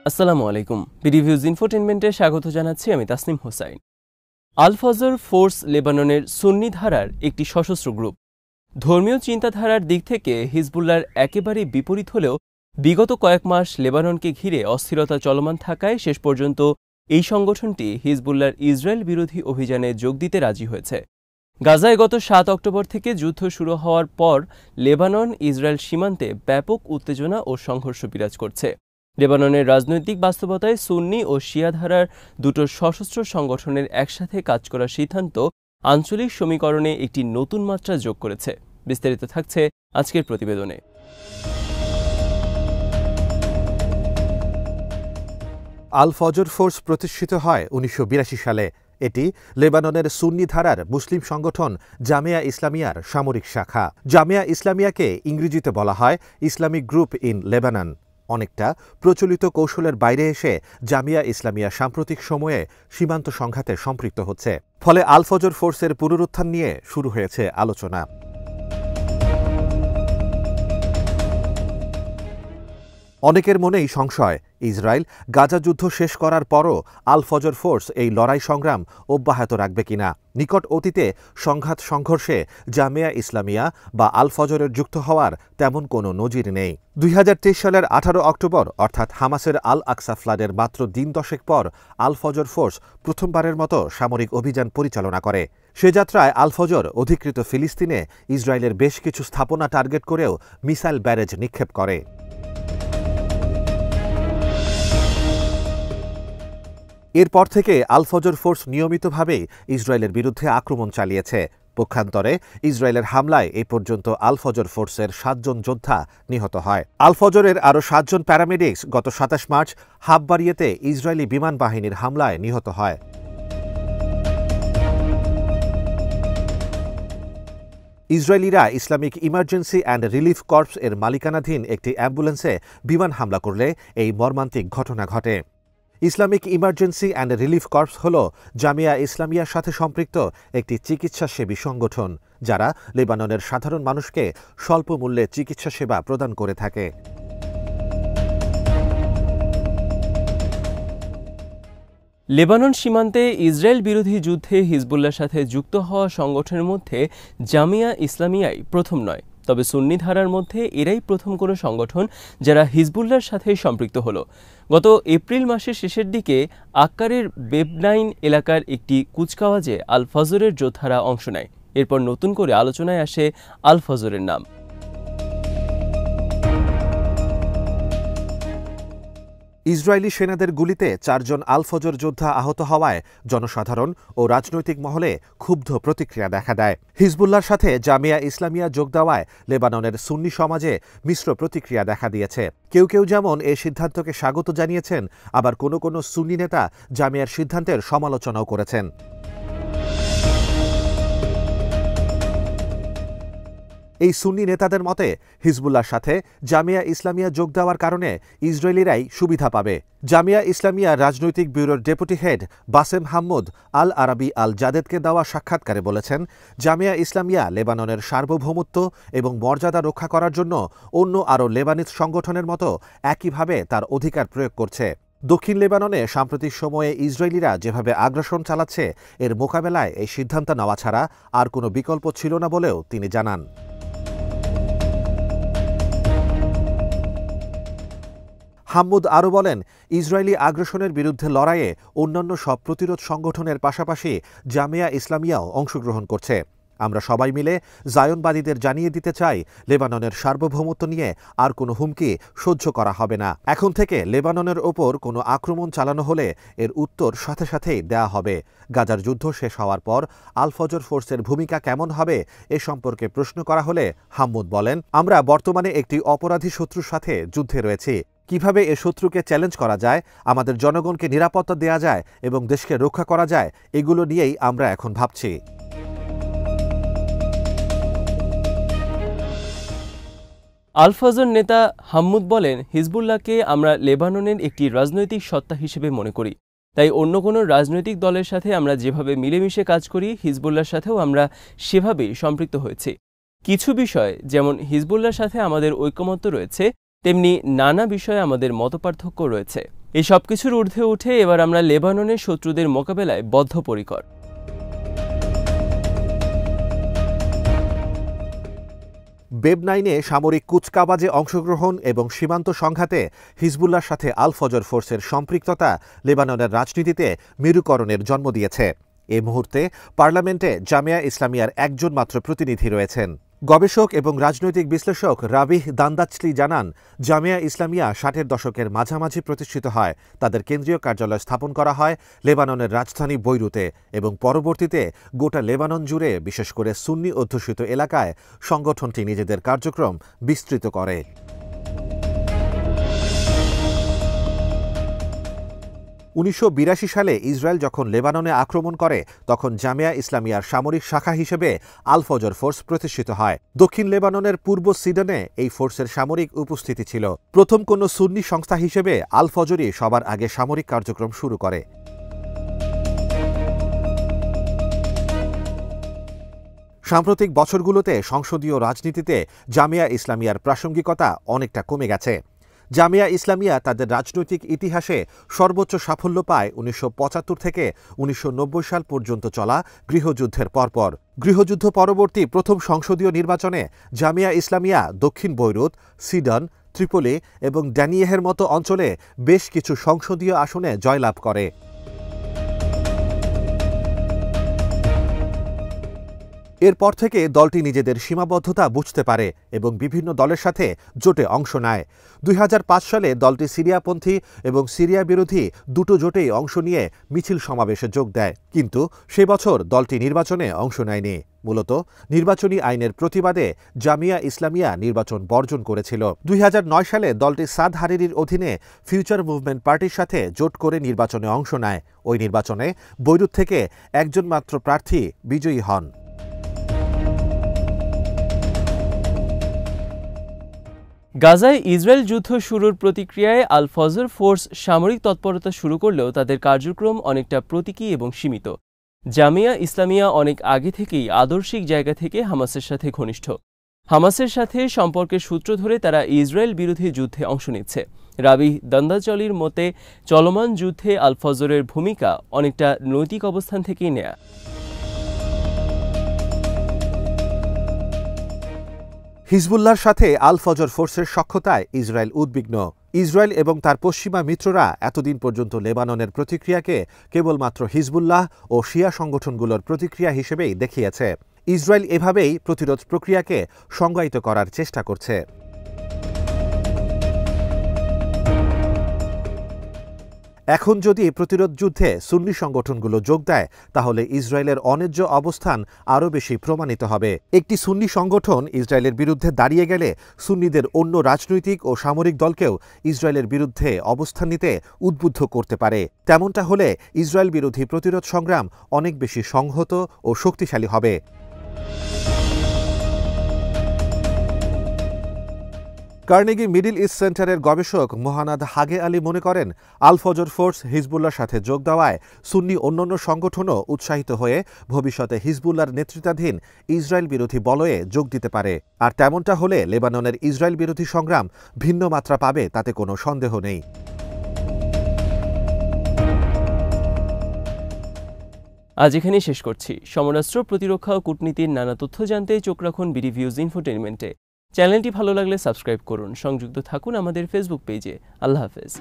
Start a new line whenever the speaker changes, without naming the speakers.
আসসালামু আলাইকুম। বিডিভিউজ ইনফোটেনমেন্টে স্বাগত জানাচ্ছি আমি তাসনিম হোসাইন। আল ফজর ফোর্স লেবাননের সুন্নি ধারার একটি সশস্ত্র গ্রুপ। ধর্মীয় চিন্তাধারার দিক থেকে হিজবুল্লাহর একেবারে বিপরীত হলেও বিগত কয়েক মাস লেবাননকে ঘিরে অস্থিরতা চলমান থাকায় শেষ পর্যন্ত এই সংগঠনটি হিজবুল্লাহর ইসরায়েল বিরোধী অভিযানে যোগ দিতে রাজি হয়েছে। গাজায় গত ৭ অক্টোবর থেকে যুদ্ধ শুরু হওয়ার পর লেবানন ইসরায়েল সীমান্তে ব্যাপক উত্তেজনা ও সংঘর্ষ বিরাজ করছে। লেবাননের রাজনৈতিক বাস্তবতায় সুন্নি ও শিয়া ধারার দুটো সশস্ত্র সংগঠনের একসাথে কাজ করার সিদ্ধান্ত আঞ্চলিক সমীকরণে একটি নতুন মাত্রা যোগ করেছে। বিস্তারিত থাকছে আজকের প্রতিবেদনে।
আল ফজর ফোর্স প্রতিষ্ঠিত হয় ১৯৮২ সালে। এটি লেবাননের সুন্নি ধারার মুসলিম সংগঠন জামিয়া ইসলামিয়ার সামরিক শাখা। জামিয়া ইসলামিয়াকে ইংরেজিতে বলা হয় ইসলামিক গ্রুপ ইন লেবানন। অনেকটা প্রচলিত কৌশলের বাইরে এসে জামিয়া ইসলামিয়া সাম্প্রতিক সময়ে সীমান্ত সংঘাতে সম্পৃক্ত হচ্ছে। ফলে আল ফজর ফোর্সের পুনরুত্থান নিয়ে শুরু হয়েছে আলোচনা। অনেকের মনেই সংশয়, ইসরায়েল গাজা যুদ্ধ শেষ করার পরও আল ফজর ফোর্স এই লড়াই সংগ্রাম অব্যাহত রাখবে কিনা। নিকট অতীতে সংঘাত সংঘর্ষে জামিয়া ইসলামিয়া বা আল ফজরের যুক্ত হওয়ার তেমন কোনো নজির নেই। ২০২৩ সালের ১৮ অক্টোবর অর্থাৎ হামাসের আল আকসা ফ্লাডের মাত্র দিন দশেক পর আল ফজর ফোর্স প্রথমবারের মতো সামরিক অভিযান পরিচালনা করে। সে যাত্রায় আল ফজর অধিকৃত ফিলিস্তিনে ইসরায়েলের বেশ কিছু স্থাপনা টার্গেট করেও মিসাইল ব্যারেজ নিক্ষেপ করে। এরপর থেকে আল ফজর ফোর্স নিয়মিতভাবেই ইসরায়েলের বিরুদ্ধে আক্রমণ চালিয়েছে। পক্ষান্তরে ইসরায়েলের হামলায় এ পর্যন্ত আল ফজর ফোর্সের ৭ জন যোদ্ধা নিহত হয়। আল ফজরের আরও ৭ জন প্যারামেডিক্স গত ২৭ মার্চ হাববারিয়াতে ইসরায়েলি বিমান বাহিনীর হামলায় নিহত হয়। ইসরায়েলিরা Islamic emergency and relief corps এর মালিকানাধীন একটি অ্যাম্বুলেন্সে বিমান হামলা করলে এই মর্মান্তিক ঘটনা ঘটে। Islamic emergency and relief corps হল জামিয়া ইসলামিয়ার সাথে সম্পৃক্ত একটি চিকিৎসাসেবী সংগঠন, যারা লেবাননের সাধারণ মানুষকে স্বল্প মূল্যে চিকিৎসা সেবা প্রদান করে থাকে।
লেবানন সীমান্তে ইসরায়েল বিরোধী যুদ্ধে হিজবুল্লাহর সাথে যুক্ত হওয়া সংগঠনের মধ্যে জামিয়া ইসলামিয়াই প্রথম নয়, তবে সুন্নি ধারার মধ্যে এরাই প্রথম কোনো সংগঠন যারা হিজবুল্লাহর সাথে সম্পৃক্ত হল। গত এপ্রিল মাসের শেষের দিকে আক্কারের বেবনাইন এলাকার একটি কুচকাওয়াজে আল ফজরের যোদ্ধারা অংশ নেয়। এরপর নতুন করে আলোচনায় আসে আল ফজরের নাম।
ইসরায়েলি সেনাদের গুলিতে ৪ জন আল ফজর যোদ্ধা আহত হওয়ায় জনসাধারণ ও রাজনৈতিক মহলে ক্ষুব্ধ প্রতিক্রিয়া দেখা দেয়। হিজবুল্লাহর সাথে জামিয়া ইসলামিয়া যোগ দেওয়ায় লেবাননের সুন্নি সমাজে মিশ্র প্রতিক্রিয়া দেখা দিয়েছে। কেউ কেউ যেমন এই সিদ্ধান্তকে স্বাগত জানিয়েছেন, আবার কোনো কোনো সুন্নি নেতা জামিয়ার সিদ্ধান্তের সমালোচনাও করেছেন। এই সুন্নি নেতাদের মতে হিজবুল্লাহর সাথে জামিয়া ইসলামিয়া যোগ দেওয়ার কারণে ইসরায়েলিরাই সুবিধা পাবে। জামিয়া ইসলামিয়া রাজনৈতিক ব্যুরোর ডেপুটি হেড বাসেম হাম্মুদ আল আরাবি আল জাদেদকে দেওয়া সাক্ষাৎকারে বলেছেন, জামিয়া ইসলামিয়া লেবাননের সার্বভৌমত্ব এবং মর্যাদা রক্ষা করার জন্য অন্য আরও লেবানিজ সংগঠনের মতো একইভাবে তার অধিকার প্রয়োগ করছে। দক্ষিণ লেবাননে সাম্প্রতিক সময়ে ইসরায়েলিরা যেভাবে আগ্রাসন চালাচ্ছে, এর মোকাবেলায় এই সিদ্ধান্ত নেওয়া ছাড়া আর কোনো বিকল্প ছিল না বলেও তিনি জানান। হাম্মুদ আরও বলেন, ইসরায়েলি আগ্রাসনের বিরুদ্ধে লড়াইয়ে অন্যান্য সব প্রতিরোধ সংগঠনের পাশাপাশি জামিয়া ইসলামিয়াও অংশগ্রহণ করছে। আমরা সবাই মিলে জায়নবাদীদের জানিয়ে দিতে চাই, লেবাননের সার্বভৌমত্ব নিয়ে আর কোনো হুমকি সহ্য করা হবে না। এখন থেকে লেবাননের ওপর কোনো আক্রমণ চালানো হলে এর উত্তর সাথে সাথেই দেয়া হবে। গাজার যুদ্ধ শেষ হওয়ার পর আল ফজর ফোর্সের ভূমিকা কেমন হবে এ সম্পর্কে প্রশ্ন করা হলে হাম্মুদ বলেন, আমরা বর্তমানে একটি অপরাধী শত্রুর সাথে যুদ্ধে রয়েছি। কিভাবে এ শত্রুকে চ্যালেঞ্জ করা যায়, আমাদের জনগণকে নিরাপত্তা দেয়া যায় এবং দেশকে রক্ষা করা যায়, এগুলো নিয়েই আমরা এখন ভাবছি।
আল ফজর নেতা হাম্মুদ বলেন, হিজবুল্লাহকে আমরা লেবাননের একটি রাজনৈতিক সত্তা হিসেবে মনে করি। তাই অন্য কোনো রাজনৈতিক দলের সাথে আমরা যেভাবে মিলেমিশে কাজ করি, হিজবুল্লাহর সাথেও আমরা সেভাবেই সম্পৃক্ত হয়েছি। কিছু বিষয় যেমন হিজবুল্লাহর সাথে আমাদের ঐকমত্য রয়েছে, তেমনি নানা বিষয়ে আমাদের মতপার্থক্য রয়েছে। এই সবকিছুর ঊর্ধ্বে উঠে এবার আমরা লেবাননের শত্রুদের মোকাবেলায় বদ্ধপরিকর।
বেব-9-এ সামরিক কুচকাওয়াজে অংশগ্রহণ এবং সীমান্ত সংঘাতে হিজবুল্লাহর সাথে আল ফজর ফোর্সের সম্পৃক্ততা লেবাননের রাজনীতিতে মেরুকরণের জন্ম দিয়েছে। এ মুহূর্তে পার্লামেন্টে জামিয়া ইসলামিয়ার একজন মাত্র প্রতিনিধি রয়েছেন। গবেষক এবং রাজনৈতিক বিশ্লেষক রাবিহ দান্দাচলি জানান, জামিয়া ইসলামিয়া 60-এর দশকের মাঝামাঝি প্রতিষ্ঠিত হয়। তাদের কেন্দ্রীয় কার্যালয় স্থাপন করা হয় লেবাননের রাজধানী বৈরুতে এবং পরবর্তীতে গোটা লেবানন জুড়ে, বিশেষ করে সুন্নি অধ্যুষিত এলাকায় সংগঠনটি নিজেদের কার্যক্রম বিস্তৃত করে। 1982 সালে ইসরায়েল যখন লেবাননে আক্রমণ করে তখন জামিয়া ইসলামিয়ার সামরিক শাখা হিসেবে আল ফজর ফোর্স প্রতিষ্ঠিত হয়। দক্ষিণ লেবাননের পূর্ব সিডনে এই ফোর্সের সামরিক উপস্থিতি ছিল। প্রথম কোনো সুন্নি সংস্থা হিসেবে আল ফজরই সবার আগে সামরিক কার্যক্রম শুরু করে। সাম্প্রতিক বছরগুলোতে সংসদীয় রাজনীতিতে জামিয়া ইসলামিয়ার প্রাসঙ্গিকতা অনেকটা কমে গেছে। জামিয়া ইসলামিয়া তাদের রাজনৈতিক ইতিহাসে সর্বোচ্চ সাফল্য পায় 1975 থেকে 1990 সাল পর্যন্ত চলা গৃহযুদ্ধের পরপর। গৃহযুদ্ধ পরবর্তী প্রথম সংসদীয় নির্বাচনে জামিয়া ইসলামিয়া দক্ষিণ বৈরুত, সিডন, ত্রিপোলি এবং ড্যানিয়েহের মতো অঞ্চলে বেশ কিছু সংসদীয় আসনে জয়লাভ করে। এরপর থেকে দলটি নিজেদের সীমাবদ্ধতা বুঝতে পারে এবং বিভিন্ন দলের সাথে জোটে অংশ নেয়। 2005 সালে দলটি সিরিয়াপন্থী এবং সিরিয়া বিরোধী দুটো জোটেই অংশ নিয়ে মিছিল সমাবেশে যোগ দেয়, কিন্তু সে বছর দলটি নির্বাচনে অংশ নেয়নি। মূলত নির্বাচনী আইনের প্রতিবাদে জামিয়া ইসলামিয়া নির্বাচন বর্জন করেছিল। 2009 সালে দলটি সাদ হারিরির অধীনে ফিউচার মুভমেন্ট পার্টির সাথে জোট করে নির্বাচনে অংশ নেয়। ওই নির্বাচনে বৈরুত থেকে একজন মাত্র প্রার্থী বিজয়ী হন।
গাজায় ইসরায়েল যুদ্ধ শুরুর প্রতিক্রিয়ায় আল ফজর ফোর্স সামরিক তৎপরতা শুরু করলেও তাদের কার্যক্রম অনেকটা প্রতীকী এবং সীমিত। জামিয়া ইসলামিয়া অনেক আগে থেকেই আদর্শিক জায়গা থেকে হামাসের সাথে ঘনিষ্ঠ। হামাসের সাথে সম্পর্কের সূত্র ধরে তারা ইসরায়েল বিরোধী যুদ্ধে অংশ নিচ্ছে। রাবিহ দান্দাচলির মতে চলমান যুদ্ধে আল ফজরের ভূমিকা অনেকটা নৈতিক অবস্থান থেকেই নেয়া।
হিজবুল্লাহর সাথে আল ফজর ফোর্সের সখ্যতায় ইসরায়েল উদ্বিগ্ন। ইসরায়েল এবং তার পশ্চিমা মিত্ররা এতদিন পর্যন্ত লেবাননের প্রতিক্রিয়াকে কেবলমাত্র হিজবুল্লাহ ও শিয়া সংগঠনগুলোর প্রতিক্রিয়া হিসেবেই দেখিয়েছে। ইসরায়েল এভাবেই প্রতিরোধ প্রক্রিয়াকে সংজ্ঞায়িত করার চেষ্টা করছে। এখন যদি প্রতিরোধ যুদ্ধে সুন্নি সংগঠনগুলো যোগ দেয় তাহলে ইসরায়েলের অন্যায্য অবস্থান আরও বেশি প্রমাণিত হবে। একটি সুন্নি সংগঠন ইসরায়েলের বিরুদ্ধে দাঁড়িয়ে গেলে সুন্নিদের অন্য রাজনৈতিক ও সামরিক দলকেও ইসরায়েলের বিরুদ্ধে অবস্থান নিতে উদ্বুদ্ধ করতে পারে। তেমনটা হলে ইসরায়েল বিরোধী প্রতিরোধ সংগ্রাম অনেক বেশি সংহত ও শক্তিশালী হবে। কার্নেগি মিডল ইস্ট সেন্টারের গবেষক মোহানাদ হাগে আলী মনে করেন, আল ফজর ফোর্স হিজবুল্লাহর সাথে যোগ দেওয়ায় সুন্নি অন্যান্য সংগঠনও উৎসাহিত হয়ে ভবিষ্যতে হিজবুল্লাহর নেতৃত্বাধীন ইসরায়েল বিরোধী বলয়ে যোগ দিতে পারে। আর তেমনটা হলে লেবাননের ইসরায়েল বিরোধী সংগ্রাম ভিন্ন মাত্রা পাবে, তাতে কোনো সন্দেহ নেই।
আজ এখানেই শেষ করছি। সমরাস্ত্র, প্রতিরক্ষা ও কূটনীতির নানা তথ্য জানতে চোখ রাখুন বিডিভিউজ ইনফোটেইনমেন্টে। চ্যানেলটি ভালো লাগলে সাবস্ক্রাইব করুন। সংযুক্ত থাকুন আমাদের ফেসবুক পেজে। আল্লাহ হাফেজ।